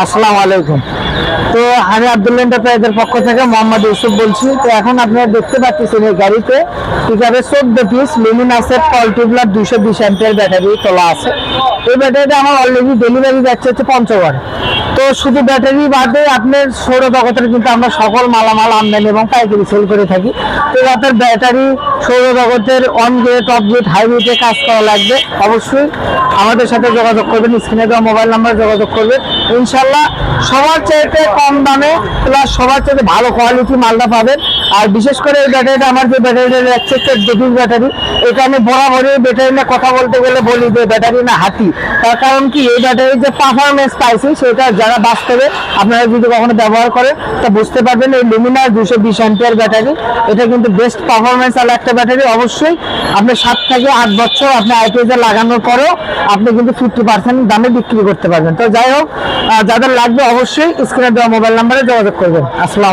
আসসালামু আলাইকুম। তো আমি আব্দুল্লাহ এন্টারপ্রাইজের পক্ষ থেকে মোহাম্মদ ইউসুফ বলছি। তো এখন আপনারা দেখতে পাচ্ছেন এই গাড়িতে পিকআপে 14 পিস লুমিনাসের কল টিউবলার 220 অ্যাম্পিয়ার ব্যাটারি তোলা আছে। এই ব্যাটারিটা আমার অলরেডি ডেলিভারি যাচ্ছে হচ্ছে পঞ্চগড়ে। তো শুধু ব্যাটারি বাদে আপনার সৌরজগতের কিন্তু আমরা সকল মালামাল আমদানি এবং পাইকারি সেল করে থাকি। তো আপনার ব্যাটারি সৌরজগতের অন গেট, অফ গেট, হাইব্রিডে কাজ করা লাগবে, অবশ্যই আমাদের সাথে যোগাযোগ করবেন, স্ক্রিনে দেওয়া মোবাইল নাম্বার যোগাযোগ করবেন। ইনশাল্লাহ সবার চাইতে কম দামে প্লাস সবার চাইতে ভালো কোয়ালিটি মালটা পাবেন। আর বিশেষ করে এই ব্যাটারিটা, আমার যে ব্যাটারিটা যাচ্ছে ডেভিস ব্যাটারি, এটা আমি বরাবরই ব্যাটারি নিয়ে কথা বলতে গেলে বলি যে ব্যাটারি না হাতি। তার কারণ কি, এই ব্যাটারির যে পারফরমেন্স পাইছি সেটা যারা বাস্তবে আপনারা যদি কখনো ব্যবহার করেন তা বুঝতে পারবেন। এই লুমিনার 220 অ্যাম্পিয়ার ব্যাটারি, এটা কিন্তু বেস্ট পারফরমেন্স আর একটা ব্যাটারি। অবশ্যই আপনি 7 থেকে 8 বছর আপনি আইপিএসে লাগানোর পরেও আপনি কিন্তু 50% দামে বিক্রি করতে পারবেন। তো যাই হোক, যাদের লাগবে অবশ্যই স্ক্রিনে দেওয়া মোবাইল নাম্বারে যোগাযোগ করবেন। আসসালাম।